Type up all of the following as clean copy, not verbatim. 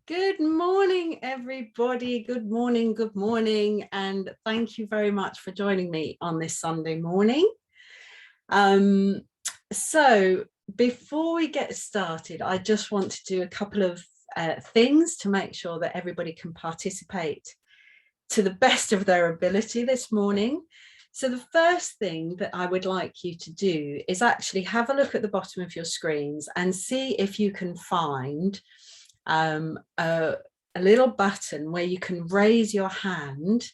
Good morning, everybody. Good morning, and thank you very much for joining me on this Sunday morning. So before we get started, I just want to do a couple of things to make sure that everybody can participate to the best of their ability this morning. So the first thing that I would like you to do is actually have a look at the bottom of your screens and see if you can find a little button where you can raise your hand,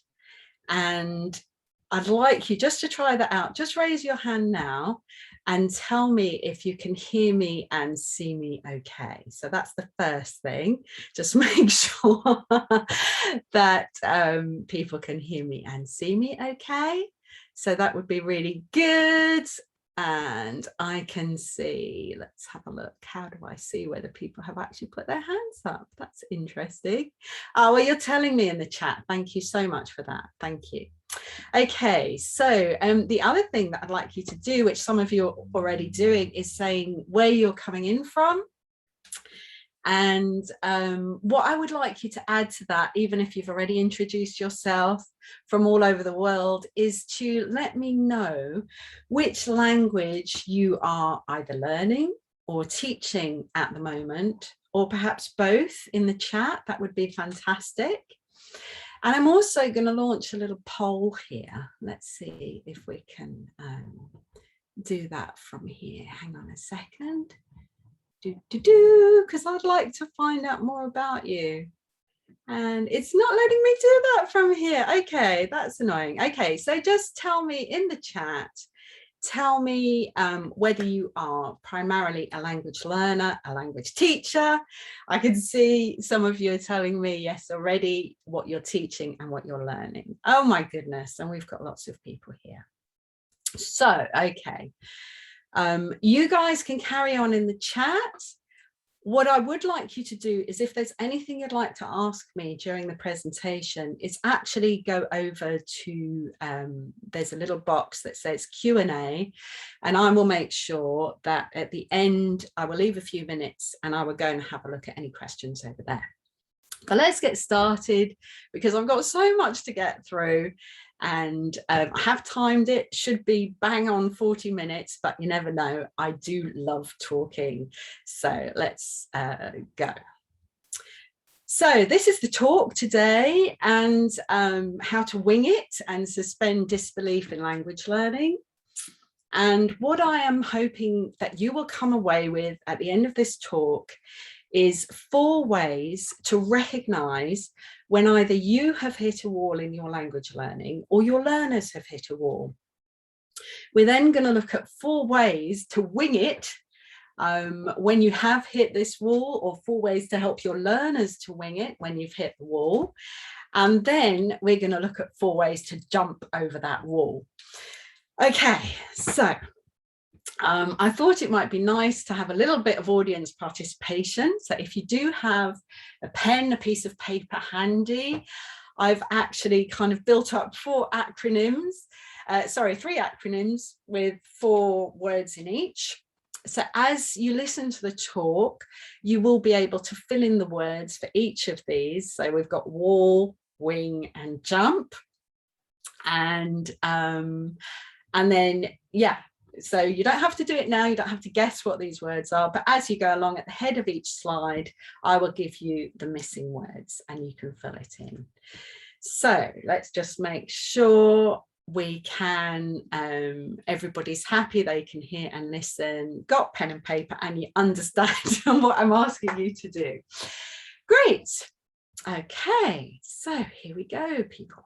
and I'd like you just to try that out. Just raise your hand now and tell me if you can hear me and see me okay. So that's the first thing. Just make sure that people can hear me and see me okay. So that would be really good. And I can see, let's have a look. How do I see whether people have actually put their hands up? That's interesting. Oh, well, you're telling me in the chat. Thank you so much for that. Thank you. Okay, so the other thing that I'd like you to do, which some of you are already doing, is saying where you're coming in from. And what I would like you to add to that, even if you've already introduced yourself from all over the world, is to let me know which language you are either learning or teaching at the moment, or perhaps both in the chat. That would be fantastic. And I'm also going to launch a little poll here. Let's see if we can do that from here. Hang on a second. Because I'd like to find out more about you, and it's not letting me do that from here. Okay, that's annoying. Okay, so just tell me in the chat, tell me whether you are primarily a language learner, a language teacher. I can see some of you are telling me yes already, what you're teaching and what you're learning. Oh my goodness, and we've got lots of people here. So okay. You guys can carry on in the chat. What I would like you to do is, if there's anything you'd like to ask me during the presentation, is actually go over to, there's a little box that says Q&A, and I will make sure that at the end, I will leave a few minutes and I will go and have a look at any questions over there. But let's get started, because I've got so much to get through. And I have timed it, should be bang on 40 minutes, but you never know. I do love talking. So let's go. So this is the talk today, and how to wing it and suspend disbelief in language learning. And what I am hoping that you will come away with at the end of this talk is 4 ways to recognize when either you have hit a wall in your language learning or your learners have hit a wall. We're then going to look at 4 ways to wing it when you have hit this wall, or 4 ways to help your learners to wing it when you've hit the wall. And then we're going to look at 4 ways to jump over that wall. Okay, so I thought it might be nice to have a little bit of audience participation. So if you do have a pen, a piece of paper handy, I've actually kind of built up 3 acronyms with 4 words in each. So as you listen to the talk, you will be able to fill in the words for each of these. So we've got wall, wing, and jump. And then, yeah. So you don't have to do it now, you don't have to guess what these words are, but as you go along at the head of each slide, I will give you the missing words and you can fill it in. So let's just make sure we can, everybody's happy, they can hear and listen, got pen and paper, and you understand what I'm asking you to do. Great. Okay, so here we go, people.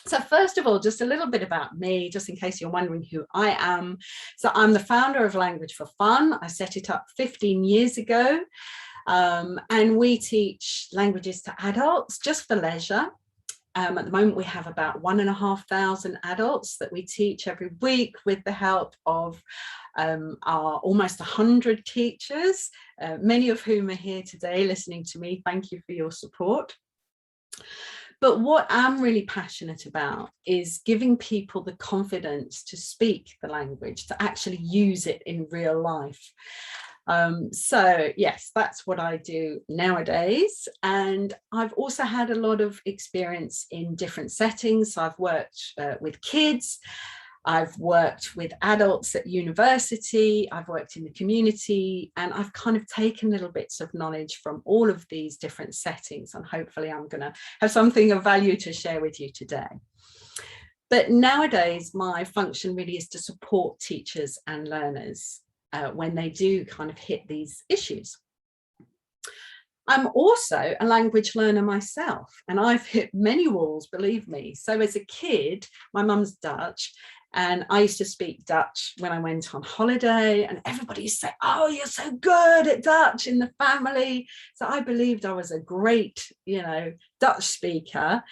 So first of all, just a little bit about me, just in case you're wondering who I am. So I'm the founder of Language for Fun. I set it up 15 years ago, and we teach languages to adults just for leisure. At the moment, we have about 1,500 adults that we teach every week with the help of our almost 100 teachers, many of whom are here today listening to me. Thank you for your support. But what I'm really passionate about is giving people the confidence to speak the language, to actually use it in real life. So yes, that's what I do nowadays. And I've also had a lot of experience in different settings. So I've worked with kids, I've worked with adults at university, I've worked in the community, and I've kind of taken little bits of knowledge from all of these different settings. And hopefully I'm going to have something of value to share with you today. But nowadays, my function really is to support teachers and learners when they do kind of hit these issues. I'm also a language learner myself, and I've hit many walls, believe me. So as a kid, my mum's Dutch, and I used to speak Dutch when I went on holiday, and everybody used to say, oh, you're so good at Dutch in the family. So I believed I was a great, Dutch speaker.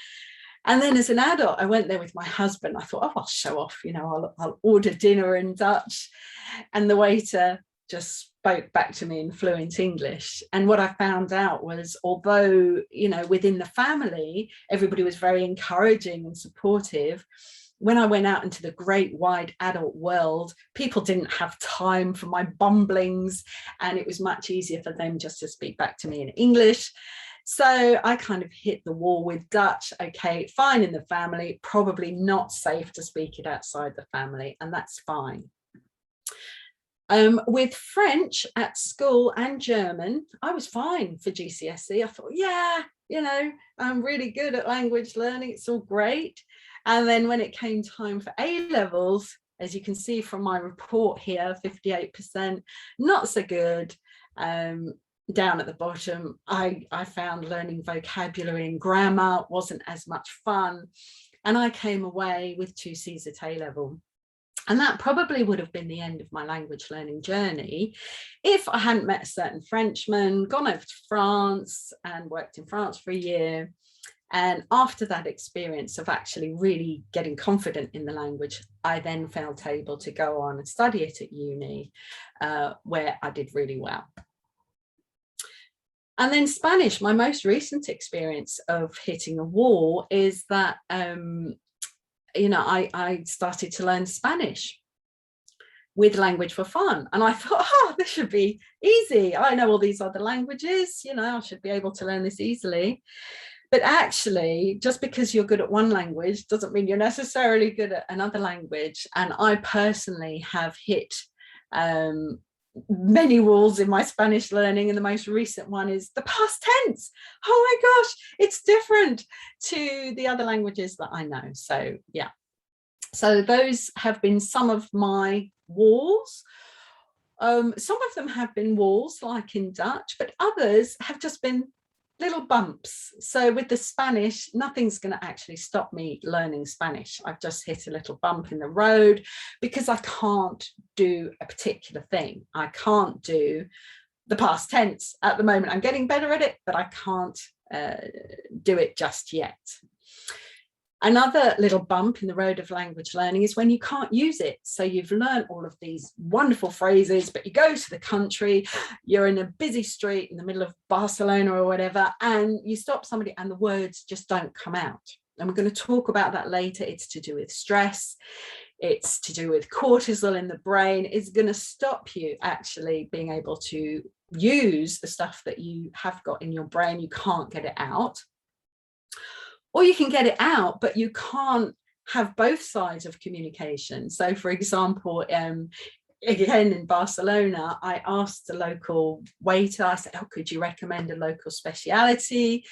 And then as an adult, I went there with my husband. I thought, oh, I'll show off, I'll order dinner in Dutch. And the waiter just spoke back to me in fluent English. And what I found out was, although, within the family, everybody was very encouraging and supportive, when I went out into the great wide adult world, people didn't have time for my bumblings, and it was much easier for them just to speak back to me in English. So I kind of hit the wall with Dutch. Okay, fine in the family, probably not safe to speak it outside the family, and that's fine. With French at school and German, I was fine for GCSE. I thought, yeah, I'm really good at language learning. It's all great. And then when it came time for A-levels, as you can see from my report here, 58%, not so good. Down at the bottom, I found learning vocabulary and grammar wasn't as much fun. And I came away with 2 C's at A-level. And that probably would have been the end of my language learning journey if I hadn't met a certain Frenchman, gone over to France and worked in France for a year. And after that experience of actually really getting confident in the language, I then felt able to go on and study it at uni, where I did really well. And then Spanish, my most recent experience of hitting a wall is that, I started to learn Spanish with Language for Fun. And I thought, oh, this should be easy. I know all these other languages, I should be able to learn this easily. But actually, just because you're good at one language doesn't mean you're necessarily good at another language. And I personally have hit many walls in my Spanish learning, and the most recent one is the past tense. Oh my gosh, it's different to the other languages that I know. So yeah, so those have been some of my walls. Some of them have been walls like in Dutch, but others have just been little bumps. So with the Spanish, nothing's going to actually stop me learning Spanish. I've just hit a little bump in the road because I can't do a particular thing. I can't do the past tense at the moment. I'm getting better at it, but I can't do it just yet. Another little bump in the road of language learning is when you can't use it. So you've learned all of these wonderful phrases, but you go to the country, you're in a busy street in the middle of Barcelona or whatever, and you stop somebody and the words just don't come out. And we're going to talk about that later. It's to do with stress. It's to do with cortisol in the brain. It's going to stop you actually being able to use the stuff that you have got in your brain. You can't get it out. Or you can get it out, but you can't have both sides of communication. So, for example, again, in Barcelona, I asked the local waiter, I said, oh, could you recommend a local speciality?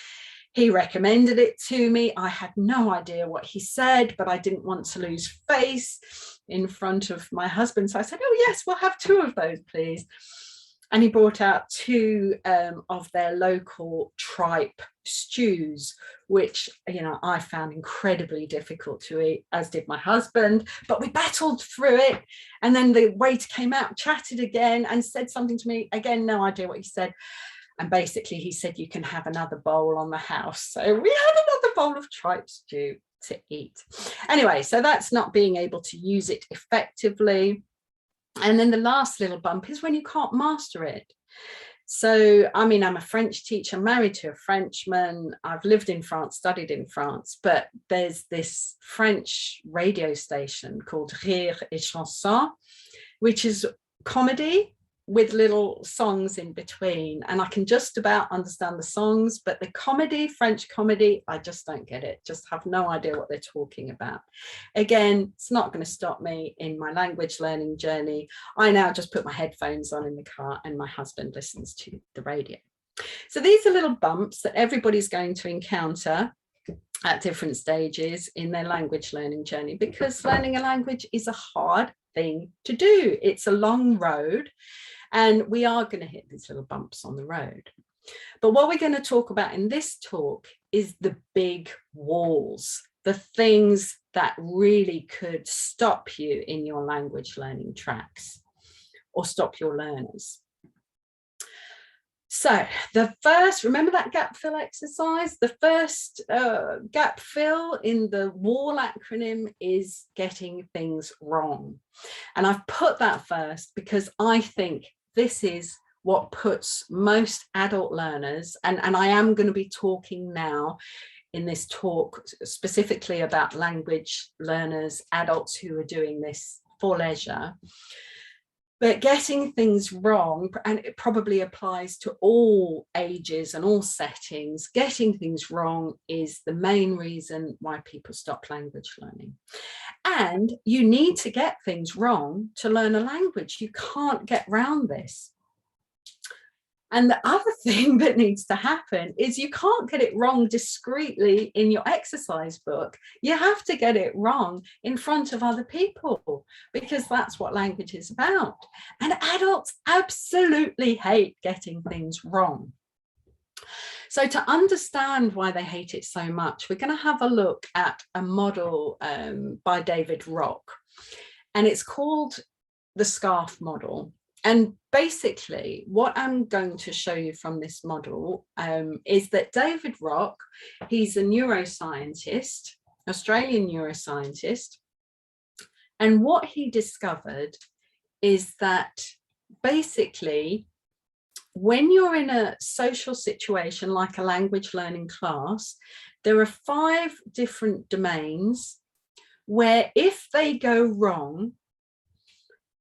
He recommended it to me. I had no idea what he said, but I didn't want to lose face in front of my husband. So I said, oh, yes, we'll have 2 of those, please. And he brought out 2 of their local tripe stews, which, I found incredibly difficult to eat, as did my husband, but we battled through it. And then the waiter came out, chatted again and said something to me. Again, no idea what he said. And basically he said, you can have another bowl on the house. So we had another bowl of tripe stew to eat. Anyway, so that's not being able to use it effectively. And then the last little bump is when you can't master it. So, I'm a French teacher, married to a Frenchman. I've lived in France, studied in France, but there's this French radio station called Rire et Chanson, which is comedy. with little songs in between, and I can just about understand the songs, but the comedy, French comedy, I just don't get it. Just have no idea what they're talking about. Again, it's not going to stop me in my language learning journey. I now just put my headphones on in the car and my husband listens to the radio. So these are little bumps that everybody's going to encounter at different stages in their language learning journey, because learning a language is a hard thing to do. It's a long road, and we are going to hit these little bumps on the road. But what we're going to talk about in this talk is the big walls, the things that really could stop you in your language learning tracks or stop your learners. So the first, remember that gap fill exercise? The first gap fill in the WALL acronym is getting things wrong. And I've put that first because I think this is what puts most adult learners, and I am going to be talking now in this talk specifically about language learners, adults who are doing this for leisure. But getting things wrong, and it probably applies to all ages and all settings, getting things wrong is the main reason why people stop language learning. And you need to get things wrong to learn a language. You can't get around this. And the other thing that needs to happen is you can't get it wrong discreetly in your exercise book. You have to get it wrong in front of other people, because that's what language is about. And adults absolutely hate getting things wrong. So to understand why they hate it so much, we're going to have a look at a model by David Rock, and it's called the SCARF model. And basically what I'm going to show you from this model is that David Rock, he's a neuroscientist, Australian neuroscientist. And what he discovered is that basically when you're in a social situation like a language learning class, there are 5 different domains where if they go wrong,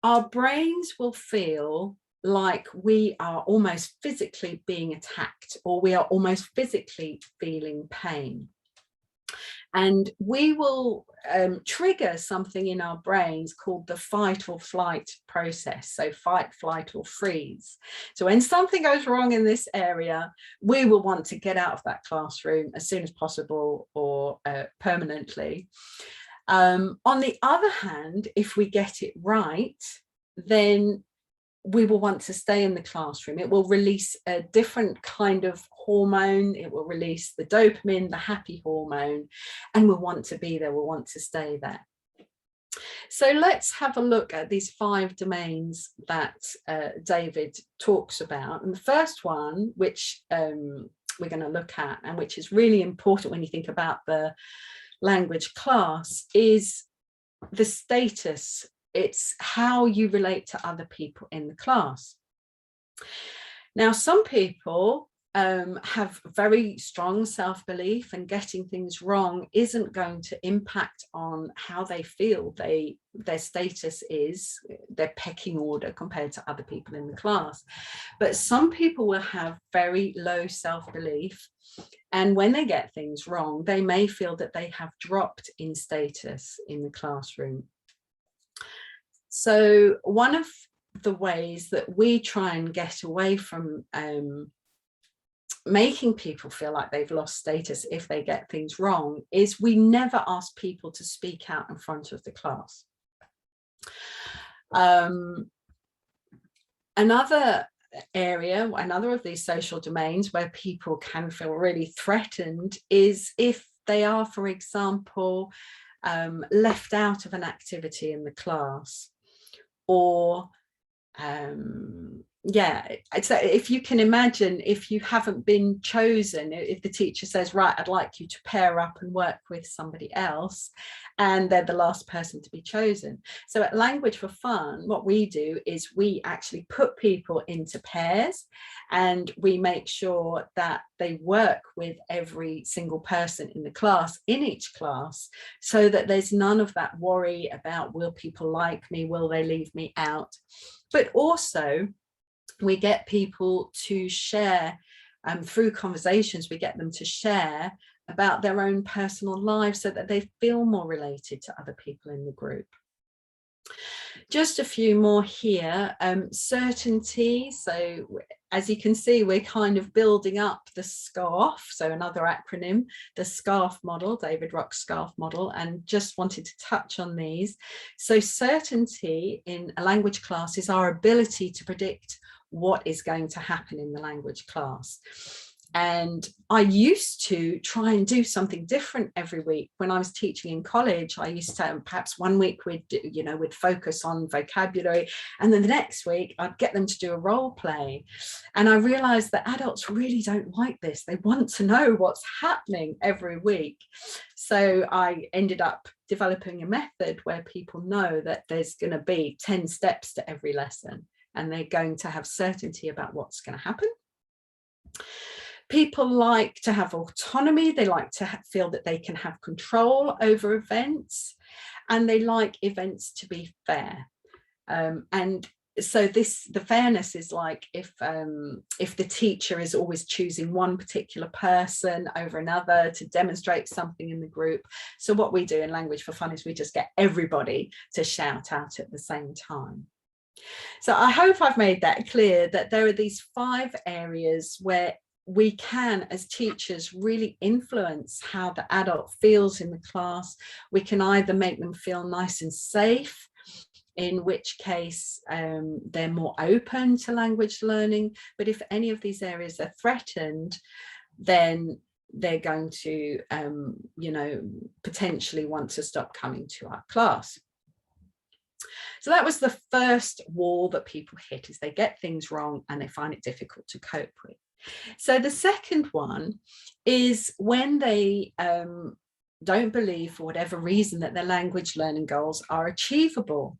our brains will feel like we are almost physically being attacked, or we are almost physically feeling pain. And we will trigger something in our brains called the fight or flight process. So fight, flight, or freeze. So when something goes wrong in this area, we will want to get out of that classroom as soon as possible, or permanently. On the other hand, if we get it right, then we will want to stay in the classroom. It will release a different kind of hormone. It will release the dopamine, the happy hormone, and we'll want to be there. We'll want to stay there. So let's have a look at these 5 domains that David talks about. And the first one, which we're going to look at, and which is really important when you think about the language class, is the status. It's how you relate to other people in the class. Now, some people have very strong self-belief, and getting things wrong isn't going to impact on how they feel their status is, their pecking order compared to other people in the class. But some people will have very low self-belief, and when they get things wrong, they may feel that they have dropped in status in the classroom. So one of the ways that we try and get away from making people feel like they've lost status if they get things wrong is we never ask people to speak out in front of the class. Another area, another of these social domains where people can feel really threatened is if they are, for example, left out of an activity in the class, or yeah, so if you can imagine, if you haven't been chosen, if the teacher says, right, I'd like you to pair up and work with somebody else, and they're the last person to be chosen. So at Language for Fun, what we do is we actually put people into pairs, and we make sure that they work with every single person in the class, in each class, so that there's none of that worry about, will people like me, will they leave me out? But also, we get people to share through conversations, we get them to share about their own personal lives so that they feel more related to other people in the group. Just a few more here. Certainty. So as you can see, we're kind of building up the SCARF, so another acronym, the SCARF model, David Rock's SCARF model, and just wanted to touch on these. So certainty in a language class is our ability to predict what is going to happen in the language class. And I used to try and do something different every week. When I was teaching in college, I used to perhaps one week we'd focus on vocabulary, and then the next week I'd get them to do a role play. And I realized that adults really don't like this. They want to know what's happening every week. So I ended up developing a method where people know that there's going to be 10 steps to every lesson, and they're going to have certainty about what's going to happen. People like to have autonomy. They like to feel that they can have control over events, and they like events to be fair. And so the fairness is like if the teacher is always choosing one particular person over another to demonstrate something in the group. So what we do in Language for Fun is we just get everybody to shout out at the same time. So I hope I've made that clear, that there are these 5 areas where we can, as teachers, really influence how the adult feels in the class. We can either make them feel nice and safe, in which case they're more open to language learning. But if any of these areas are threatened, then they're going to, potentially want to stop coming to our class. So that was the first wall that people hit, is they get things wrong and they find it difficult to cope with. So the second one is when they don't believe, for whatever reason, that their language learning goals are achievable.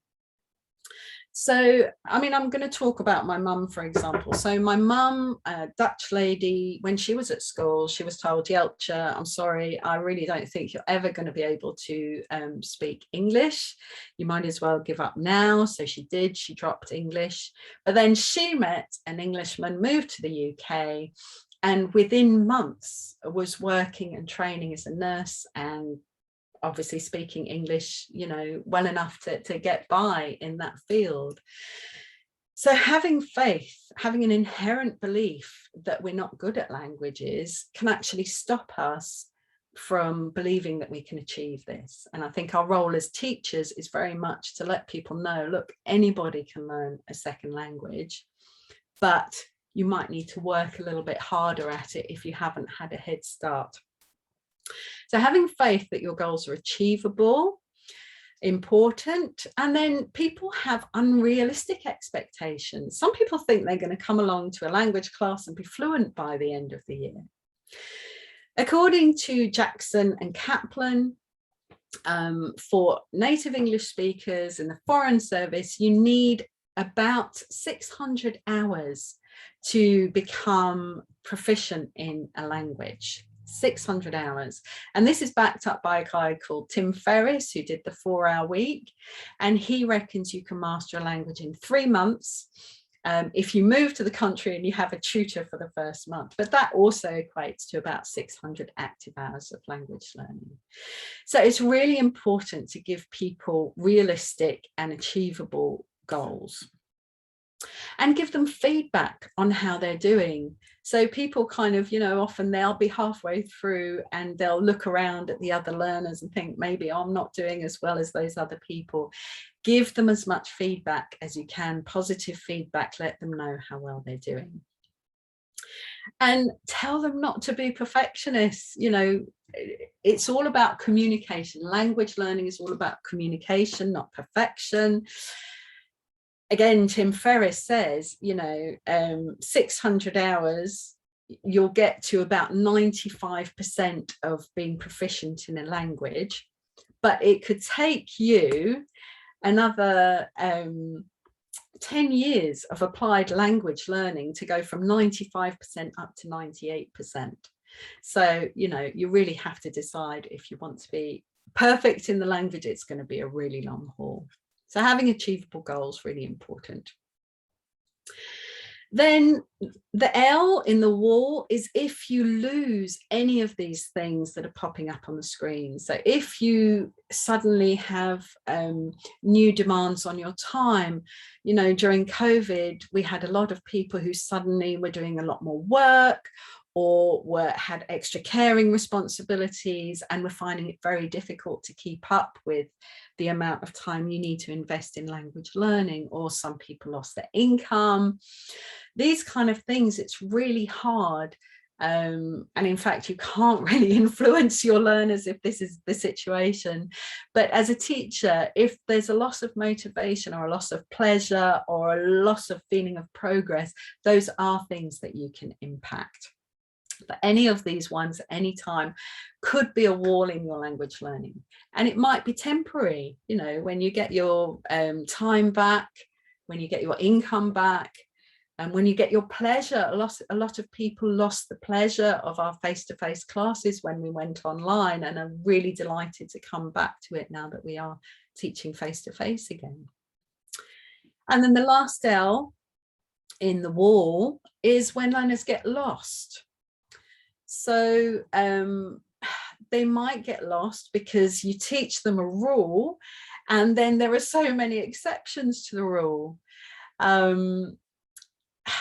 So, I mean, I'm going to talk about my mum, for example. So my mum, a Dutch lady, when she was at school, she was told, Jeltje, I'm sorry, I really don't think you're ever going to be able to speak English. You might as well give up now. So she did, she dropped English. But then she met an Englishman, moved to the UK, and within months was working and training as a nurse, and obviously speaking English, well enough to get by in that field. So having faith, having an inherent belief that we're not good at languages, can actually stop us from believing that we can achieve this. And I think our role as teachers is very much to let people know, look, anybody can learn a second language, but you might need to work a little bit harder at it if you haven't had a head start. So having faith that your goals are achievable, important. And then people have unrealistic expectations. Some people think they're going to come along to a language class and be fluent by the end of the year. According to Jackson and Kaplan, for native English speakers in the Foreign Service, you need about 600 hours to become proficient in a language. 600 hours. And this is backed up by a guy called Tim Ferriss, who did the 4-hour week. And he reckons you can master a language in 3 months if you move to the country and you have a tutor for the first month. But that also equates to about 600 active hours of language learning. So it's really important to give people realistic and achievable goals, and give them feedback on how they're doing. So people kind of, often they'll be halfway through and they'll look around at the other learners and think, maybe I'm not doing as well as those other people. Give them as much feedback as you can, positive feedback, let them know how well they're doing. And tell them not to be perfectionists. It's all about communication. Language learning is all about communication, not perfection. Again, Tim Ferriss says, 600 hours, you'll get to about 95% of being proficient in a language, but it could take you another 10 years of applied language learning to go from 95% up to 98%. So, you really have to decide if you want to be perfect in the language. It's going to be a really long haul. So having achievable goals, really important. Then the L in the wall is if you lose any of these things that are popping up on the screen. So if you suddenly have new demands on your time, you know, during COVID, we had a lot of people who suddenly were doing a lot more work, or had extra caring responsibilities, and were finding it very difficult to keep up with the amount of time you need to invest in language learning, or some people lost their income. These kind of things, it's really hard. And in fact, you can't really influence your learners if this is the situation. But as a teacher, if there's a loss of motivation or a loss of pleasure or a loss of feeling of progress, those are things that you can impact. But any of these ones at any time could be a wall in your language learning, and it might be temporary. You know, when you get your time back, when you get your income back, and when you get your pleasure. A lot of people lost the pleasure of our face-to-face classes when we went online, and are really delighted to come back to it now that we are teaching face-to-face again. And then the last L in the wall is when learners get lost. So they might get lost because you teach them a rule, and then there are so many exceptions to the rule.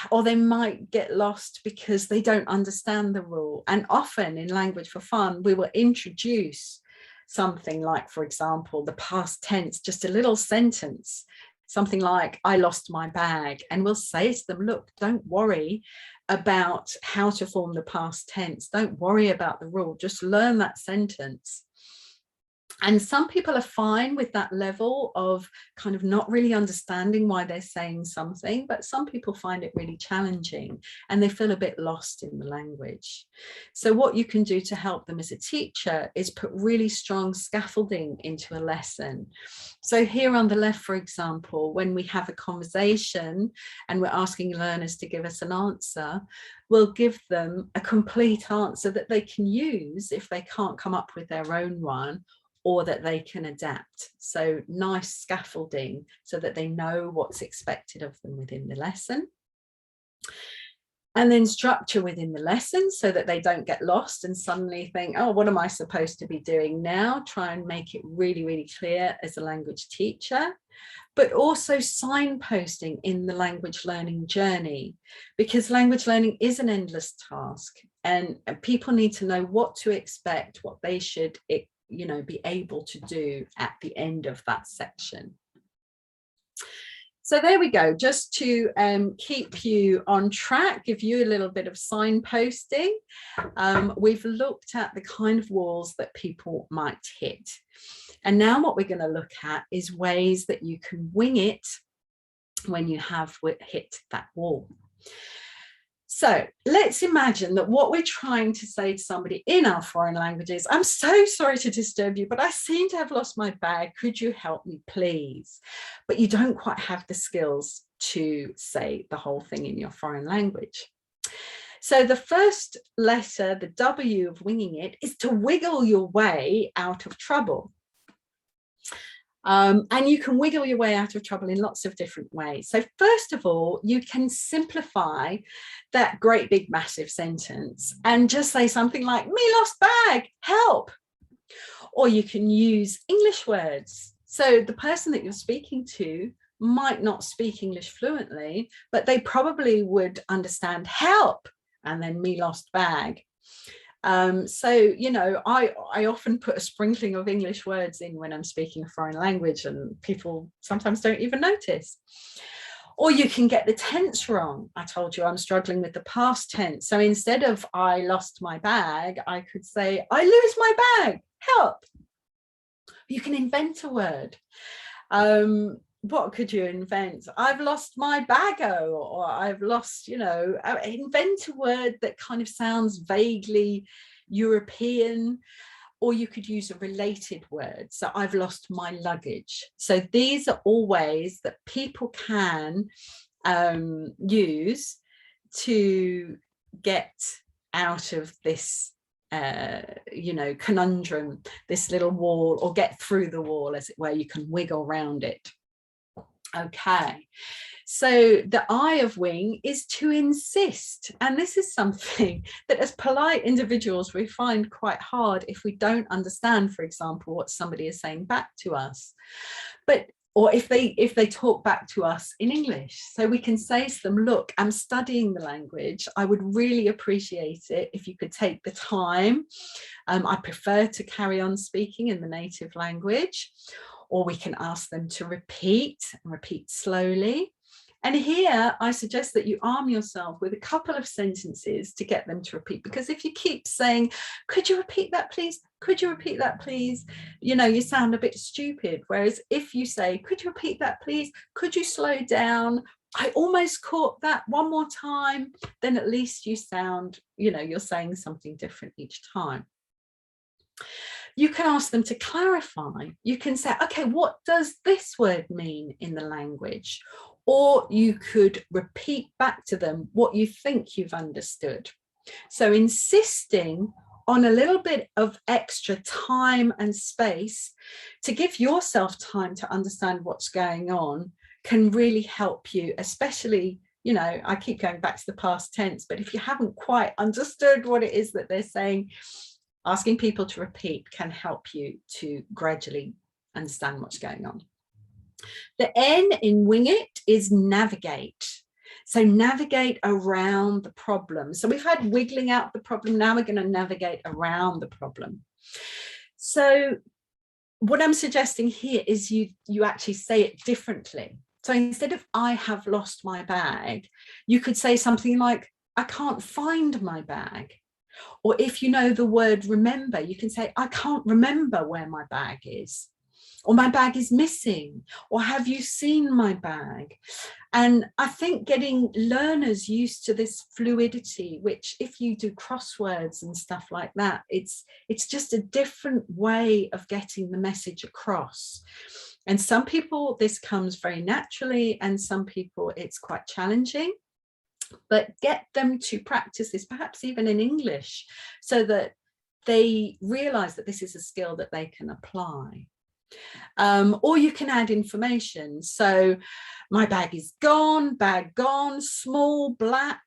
Or they might get lost because they don't understand the rule. And often in Language for Fun, we will introduce something like, for example, the past tense, just a little sentence, something like, I lost my bag. And we'll say to them, look, don't worry about how to form the past tense. Don't worry about the rule, just learn that sentence. And some people are fine with that level of kind of not really understanding why they're saying something, but some people find it really challenging and they feel a bit lost in the language. So what you can do to help them as a teacher is put really strong scaffolding into a lesson. So here on the left, for example, when we have a conversation and we're asking learners to give us an answer, we'll give them a complete answer that they can use if they can't come up with their own one, or that they can adapt. So nice scaffolding so that they know what's expected of them within the lesson. And then structure within the lesson so that they don't get lost and suddenly think, oh, what am I supposed to be doing now? Try and make it really, really clear as a language teacher. But also signposting in the language learning journey, because language learning is an endless task, and people need to know what to expect, what they should be able to do at the end of that section. So there we go, just to keep you on track, give you a little bit of signposting. We've looked at the kind of walls that people might hit. And now what we're going to look at is ways that you can wing it when you have hit that wall. So let's imagine that what we're trying to say to somebody in our foreign language is, I'm so sorry to disturb you, but I seem to have lost my bag. Could you help me, please? But you don't quite have the skills to say the whole thing in your foreign language. So the first letter, the W of winging it, is to wiggle your way out of trouble. And you can wiggle your way out of trouble in lots of different ways. So first of all, you can simplify that great big massive sentence and just say something like, me lost bag, help. Or you can use English words. So the person that you're speaking to might not speak English fluently, but they probably would understand help and then me lost bag. So, you know, I often put a sprinkling of English words in when I'm speaking a foreign language, and people sometimes don't even notice. Or you can get the tense wrong. I told you I'm struggling with the past tense. So instead of I lost my bag, I could say, I lose my bag, help. You can invent a word. What could you invent? I've lost my bago, or I've lost, you know, invent a word that kind of sounds vaguely European, or you could use a related word. So I've lost my luggage. So these are all ways that people can use to get out of this conundrum, this little wall, or get through the wall, as it were. You can wiggle around it. Okay, so the I of wing is to insist. And this is something that as polite individuals, we find quite hard if we don't understand, for example, what somebody is saying back to us. But or if they talk back to us in English, so we can say to them, look, I'm studying the language. I would really appreciate it if you could take the time. I prefer to carry on speaking in the native language. Or we can ask them to repeat and repeat slowly. And here I suggest that you arm yourself with a couple of sentences to get them to repeat, because if you keep saying, could you repeat that please? Could you repeat that please? You know, you sound a bit stupid. Whereas if you say, could you repeat that please? Could you slow down? I almost caught that, one more time. Then at least you sound, you know, you're saying something different each time. You can ask them to clarify. You can say, okay, what does this word mean in the language? Or you could repeat back to them what you think you've understood. So insisting on a little bit of extra time and space to give yourself time to understand what's going on can really help you, especially, you know, I keep going back to the past tense, but if you haven't quite understood what it is that they're saying, asking people to repeat can help you to gradually understand what's going on. The N in wing it is navigate. So navigate around the problem. So we've had wiggling out the problem. Now we're going to navigate around the problem. So what I'm suggesting here is you actually say it differently. So instead of I have lost my bag, you could say something like, I can't find my bag. Or if you know the word remember, you can say, I can't remember where my bag is. Or my bag is missing. Or have you seen my bag? And I think getting learners used to this fluidity, which if you do crosswords and stuff like that, it's just a different way of getting the message across. And some people, this comes very naturally, and some people it's quite challenging. But get them to practice this, perhaps even in English, so that they realize that this is a skill that they can apply. Or you can add information. So my bag is gone, bag gone, small, black,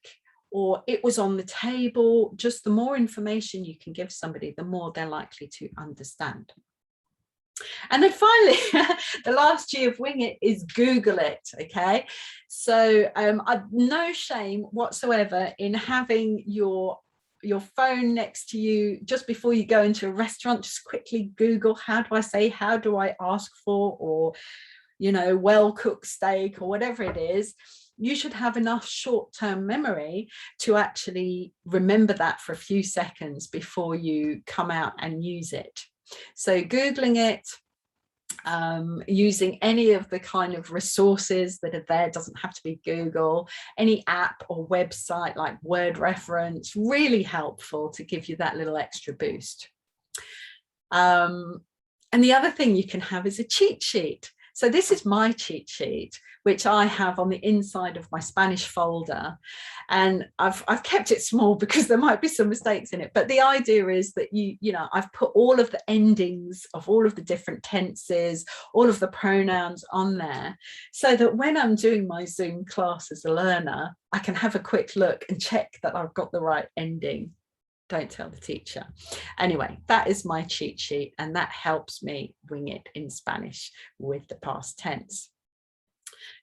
or it was on the table. Just the more information you can give somebody, the more they're likely to understand. And then finally, the last G of wing it is Google it. Okay, so I've no shame whatsoever in having your phone next to you just before you go into a restaurant. Just quickly Google, how do I ask for, or, you know, well-cooked steak, or whatever it is. You should have enough short-term memory to actually remember that for a few seconds before you come out and use it. So Googling it, using any of the kind of resources that are there, doesn't have to be Google, any app or website like Word Reference, really helpful to give you that little extra boost. And the other thing you can have is a cheat sheet. So this is my cheat sheet, which I have on the inside of my Spanish folder. And I've kept it small because there might be some mistakes in it. But the idea is that you know, I've put all of the endings of all of the different tenses, all of the pronouns on there, so that when I'm doing my Zoom class as a learner, I can have a quick look and check that I've got the right ending. Don't tell the teacher. Anyway, that is my cheat sheet, and that helps me wing it in Spanish with the past tense.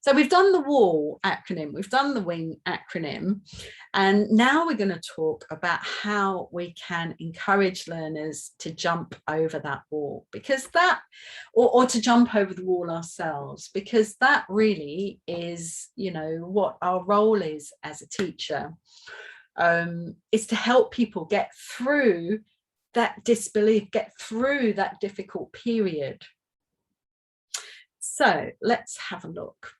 So we've done the wall acronym, we've done the wing acronym, and now we're going to talk about how we can encourage learners to jump over that wall, because that, or to jump over the wall ourselves, because that really is, you know, what our role is as a teacher. Is to help people get through that disbelief, get through that difficult period. So let's have a look.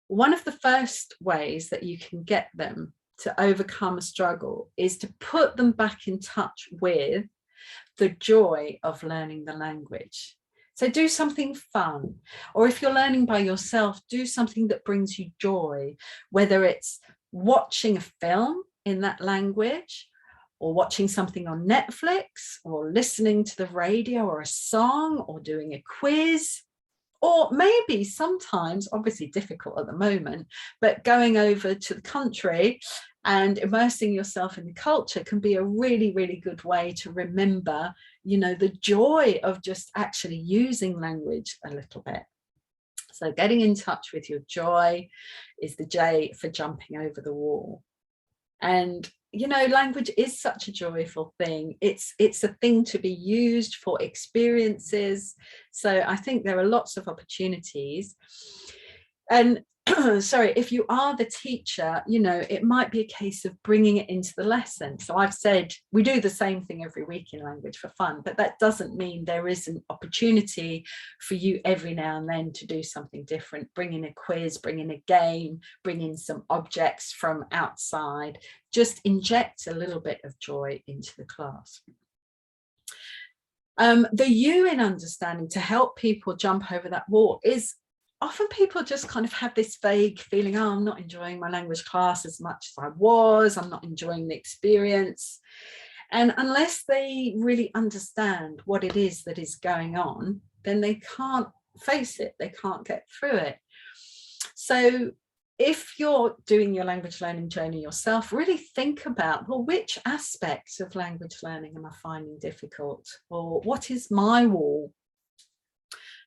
One of the first ways that you can get them to overcome a struggle is to put them back in touch with the joy of learning the language. So do something fun, or if you're learning by yourself, do something that brings you joy, whether it's watching a film in that language, or watching something on Netflix, or listening to the radio, or a song, or doing a quiz, Or maybe sometimes, obviously difficult at the moment, but going over to the country and immersing yourself in the culture can be a really, really good way to remember, you know, the joy of just actually using language a little bit. So getting in touch with your joy is the J for jumping over the wall. And, you know, language is such a joyful thing. It's a thing to be used for experiences. So I think there are lots of opportunities. And sorry, if you are the teacher, you know, it might be a case of bringing it into the lesson. So I've said we do the same thing every week in language for fun, but that doesn't mean there isn't opportunity for you every now and then to do something different. Bring in a quiz, bring in a game, bring in some objects from outside. Just inject a little bit of joy into the class. The U in understanding to help people jump over that wall is often people just kind of have this vague feeling, oh, I'm not enjoying my language class as much as I was, I'm not enjoying the experience. And unless they really understand what it is that is going on, then they can't face it, they can't get through it. So if you're doing your language learning journey yourself, really think about, well, which aspects of language learning am I finding difficult? Or what is my wall?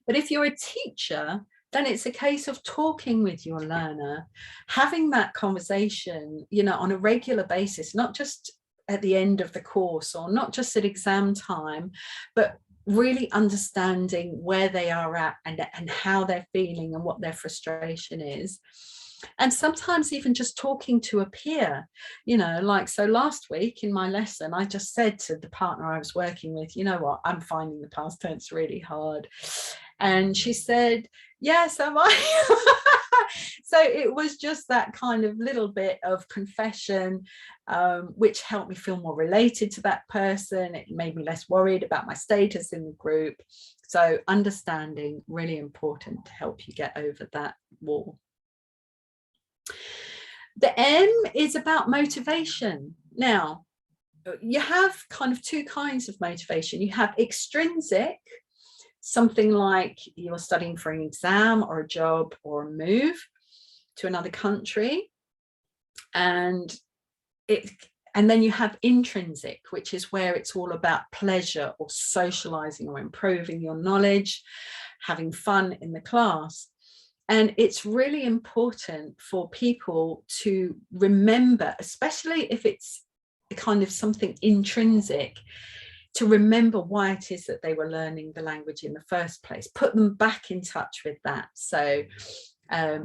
But if you're a teacher, then it's a case of talking with your learner, having that conversation, you know, on a regular basis, not just at the end of the course or not just at exam time, but really understanding where they are at and how they're feeling and what their frustration is. And sometimes even just talking to a peer, you know, like, so last week in my lesson, I just said to the partner I was working with, you know what, I'm finding the past tense really hard. And she said, yes, am I? So it was just that kind of little bit of confession, which helped me feel more related to that person. It made me less worried about my status in the group. So understanding, really important to help you get over that wall. The M is about motivation. Now, you have kind of two kinds of motivation. You have extrinsic, something like you're studying for an exam or a job or a move to another country. And then you have intrinsic, which is where it's all about pleasure or socializing or improving your knowledge, having fun in the class. And it's really important for people to remember, especially if it's kind of something intrinsic, to remember why it is that they were learning the language in the first place. Put them back in touch with that. So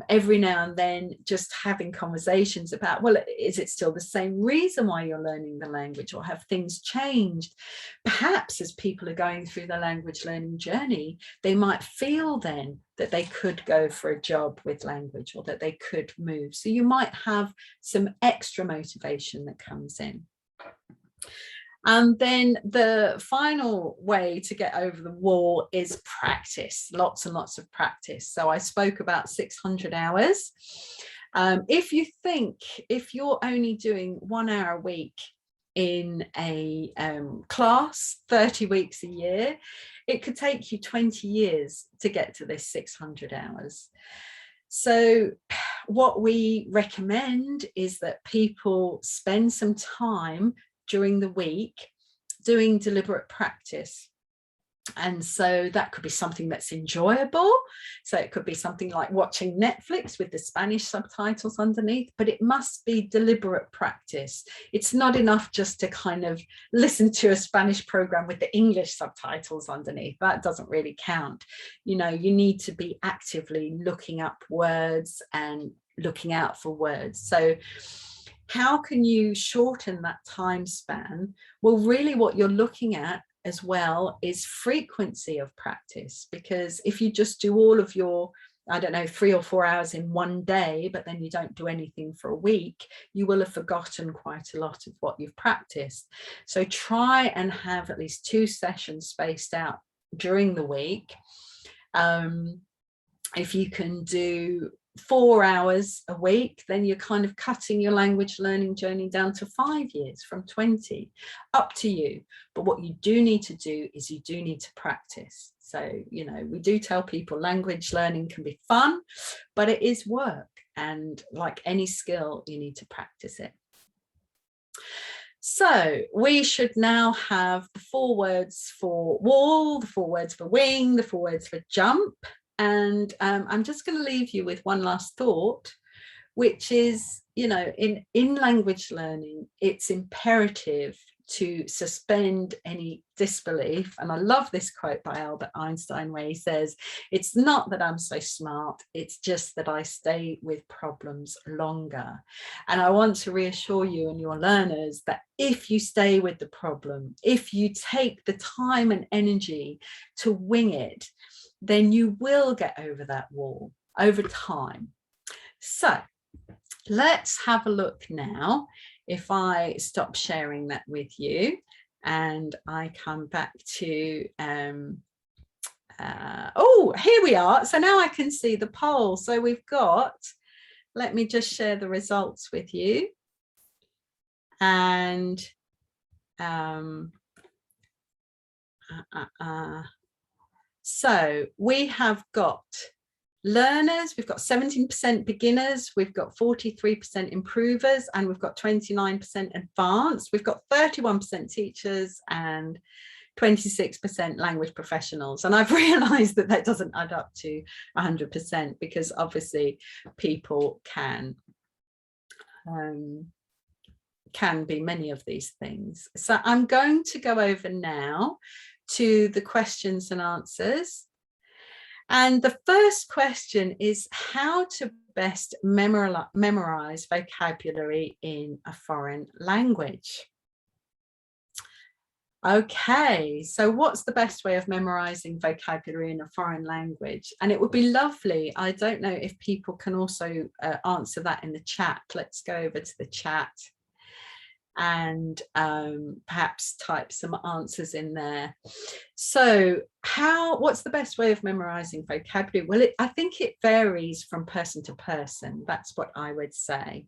every now and then just having conversations about, well, is it still the same reason why you're learning the language, or have things changed? Perhaps as people are going through the language learning journey, they might feel then that they could go for a job with language, or that they could move. So you might have some extra motivation that comes in. And then the final way to get over the wall is practice, lots and lots of practice. So I spoke about 600 hours. If you think, if you're only doing 1 hour a week in a class, 30 weeks a year, it could take you 20 years to get to this 600 hours. So what we recommend is that people spend some time during the week doing deliberate practice. And so that could be something that's enjoyable. So it could be something like watching Netflix with the Spanish subtitles underneath, but it must be deliberate practice. It's not enough just to kind of listen to a Spanish program with the English subtitles underneath. That doesn't really count. You know, you need to be actively looking up words and looking out for words. So how can you shorten that time span? Well, really what you're looking at as well is frequency of practice, because if you just do all of your, I don't know, 3 or 4 hours in one day, but then you don't do anything for a week, you will have forgotten quite a lot of what you've practiced. So try and have at least 2 sessions spaced out during the week. If you can do 4 hours a week, then you're kind of cutting your language learning journey down to 5 years from 20. Up to you. But what you do need to do is you do need to practice. So, you know, we do tell people language learning can be fun, but it is work. And like any skill, you need to practice it. So we should now have the 4 words for wall, the 4 words for wing, the 4 words for jump. And I'm just going to leave you with one last thought, which is, you know, in language learning, it's imperative to suspend any disbelief. And I love this quote by Albert Einstein where he says, it's not that I'm so smart, it's just that I stay with problems longer. And I want to reassure you and your learners that if you stay with the problem, if you take the time and energy to wing it, then you will get over that wall over time. So let's have a look now. If I stop sharing that with you and I come back to, oh, here we are. So now I can see the poll. So we've got, let me just share the results with you. And so we have got learners, we've got 17% beginners, we've got 43% improvers, and we've got 29% advanced. We've got 31% teachers and 26% language professionals. And I've realized that that doesn't add up to 100% because obviously people can be many of these things. So I'm going to go over now to the questions and answers. And the first question is how to best memorize vocabulary in a foreign language. Okay, so what's the best way of memorizing vocabulary in a foreign language? And it would be lovely. I don't know if people can also answer that in the chat. Let's go over to the chat and perhaps type some answers in there. So what's the best way of memorizing vocabulary? Well, I think it varies from person to person. That's what I would say.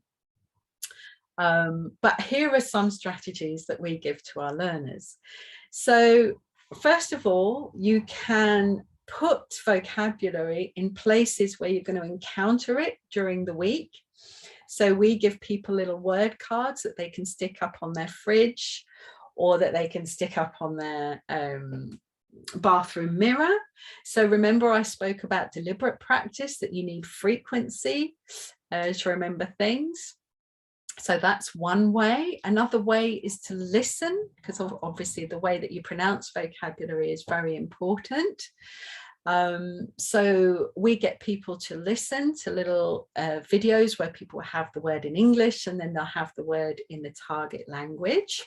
But here are some strategies that we give to our learners. So first of all, you can put vocabulary in places where you're going to encounter it during the week. So we give people little word cards that they can stick up on their fridge or that they can stick up on their bathroom mirror. So remember I spoke about deliberate practice, that you need frequency to remember things. So that's one way. Another way is to listen, because obviously the way that you pronounce vocabulary is very important. So we get people to listen to little videos where people have the word in English and then they'll have the word in the target language.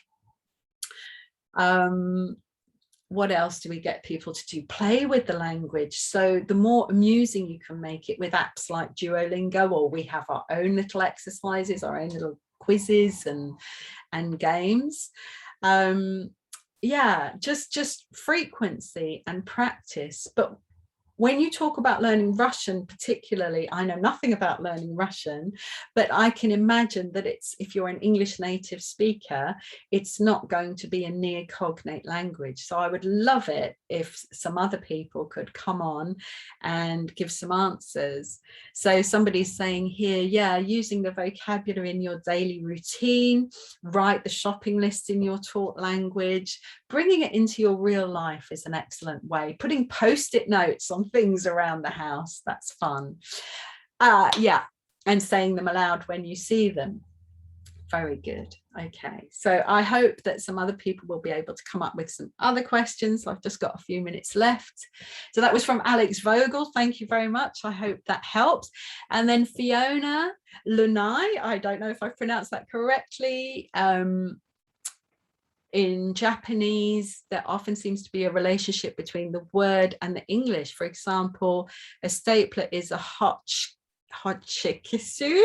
What else do we get people to do? Play with the language. So the more amusing you can make it with apps like Duolingo, or we have our own little exercises, our own little quizzes and games. Yeah, just frequency and practice. But when you talk about learning Russian, particularly, I know nothing about learning Russian, but I can imagine that if you're an English native speaker, it's not going to be a near cognate language. So I would love it if some other people could come on and give some answers. So somebody's saying here, yeah, using the vocabulary in your daily routine, write the shopping list in your taught language, bringing it into your real life is an excellent way. Putting post-it notes on things around the house, that's fun. Yeah, and saying them aloud when you see them. Very good. Okay, so I hope that some other people will be able to come up with some other questions. I've just got a few minutes left. So that was from Alex Vogel. Thank you very much. I hope that helps. And then Fiona Lunai, I don't know if I pronounced that correctly. In Japanese, there often seems to be a relationship between the word and the English. For example, a stapler is a hochikisu,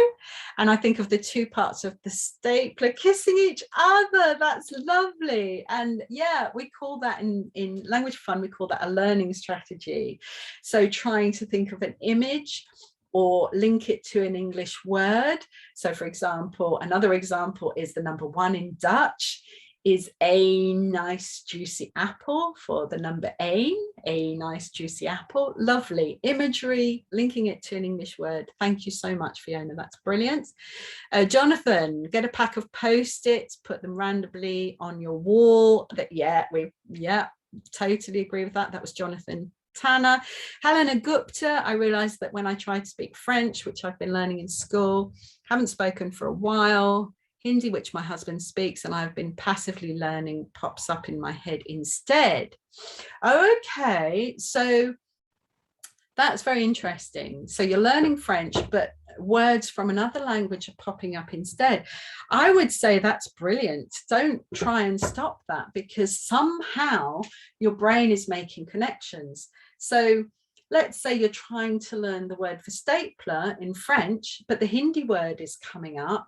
and I think of the two parts of the stapler kissing each other. That's lovely. And yeah, we call that in Language Fun, we call that a learning strategy. So trying to think of an image or link it to an English word. So for example, another example is the number 1 in Dutch is a nice juicy apple, for the number a nice juicy apple. Lovely imagery, linking it to an English word. Thank you so much, Fiona, that's brilliant. Jonathan, get a pack of Post-its, put them randomly on your wall. Yeah, totally agree with that. That was Jonathan Tanner. Helena Gupta, I realized that when I tried to speak French, which I've been learning in school, haven't spoken for a while. Hindi, which my husband speaks and I've been passively learning, pops up in my head instead. Okay, so that's very interesting. So you're learning French, but words from another language are popping up instead. I would say that's brilliant. Don't try and stop that, because somehow your brain is making connections. So let's say you're trying to learn the word for stapler in French, but the Hindi word is coming up.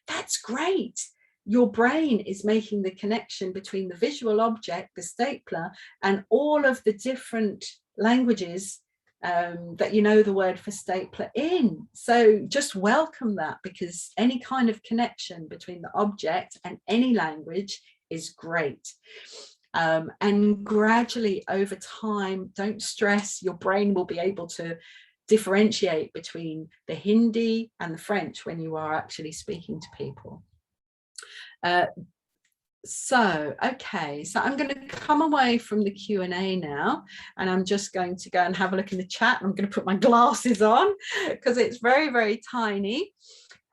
That's great. Your brain is making the connection between the visual object, the stapler, and all of the different languages that you know the word for stapler in. So just welcome that, because any kind of connection between the object and any language is great. And gradually over time, don't stress, your brain will be able to differentiate between the Hindi and the French when you are actually speaking to people. Okay, so I'm going to come away from the Q&A now, and I'm just going to go and have a look in the chat. I'm going to put my glasses on because it's very, very tiny,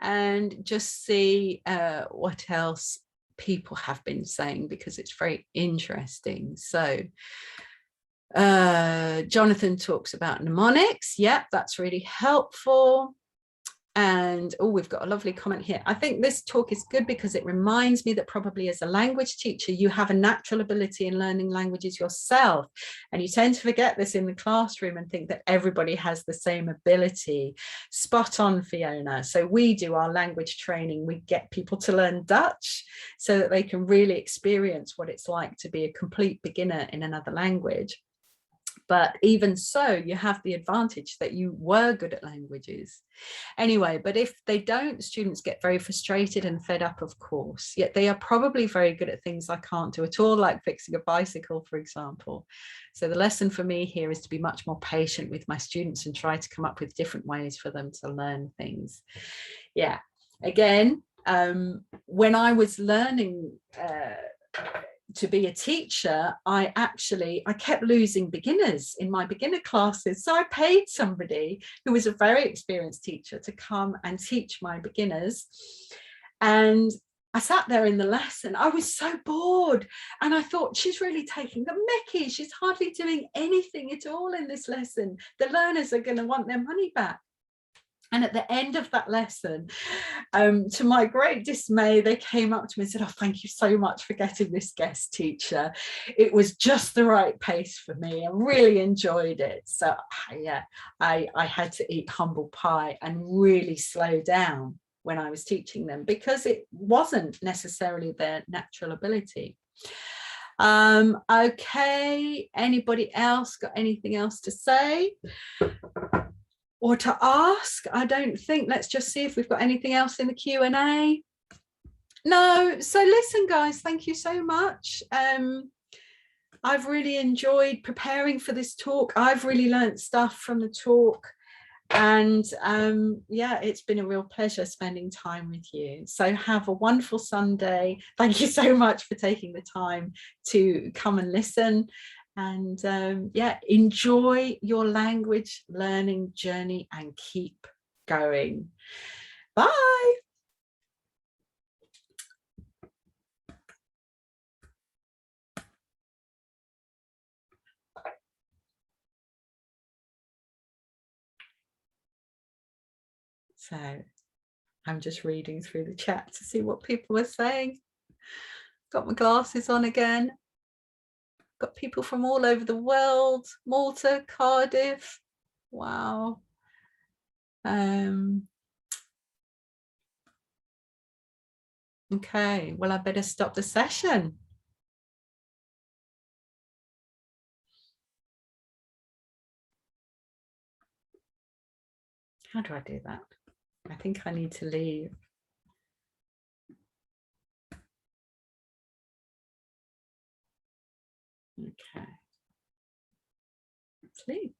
and just see what else people have been saying, because it's very interesting. So Jonathan talks about mnemonics. Yep, that's really helpful. And oh, we've got a lovely comment here. I think this talk is good because it reminds me that probably as a language teacher, you have a natural ability in learning languages yourself. And you tend to forget this in the classroom and think that everybody has the same ability. Spot on, Fiona. So we do our language training. We get people to learn Dutch so that they can really experience what it's like to be a complete beginner in another language. But even so, you have the advantage that you were good at languages. Anyway, but if they don't, students get very frustrated and fed up, of course, yet they are probably very good at things I can't do at all, like fixing a bicycle, for example. So the lesson for me here is to be much more patient with my students and try to come up with different ways for them to learn things. Yeah, again, when I was learning to be a teacher, I kept losing beginners in my beginner classes. So I paid somebody who was a very experienced teacher to come and teach my beginners. And I sat there in the lesson. I was so bored. And I thought, she's really taking the mickey. She's hardly doing anything at all in this lesson. The learners are going to want their money back. And at the end of that lesson, to my great dismay, they came up to me and said, oh, thank you so much for getting this guest teacher. It was just the right pace for me. I really enjoyed it. So yeah, I had to eat humble pie and really slow down when I was teaching them, because it wasn't necessarily their natural ability. Okay, anybody else got anything else to say or to ask? I don't think. Let's just see if we've got anything else in the Q&A. No. So listen, guys, thank you so much. I've really enjoyed preparing for this talk. I've really learned stuff from the talk, and yeah, it's been a real pleasure spending time with you. So have a wonderful Sunday. Thank you so much for taking the time to come and listen. And yeah, enjoy your language learning journey and keep going. Bye. So I'm just reading through the chat to see what people are saying. Got my glasses on again. Got people from all over the world. Malta, Cardiff. Wow. Okay, well, I better stop the session. How do I do that? I think I need to leave. Okay. Let's leave.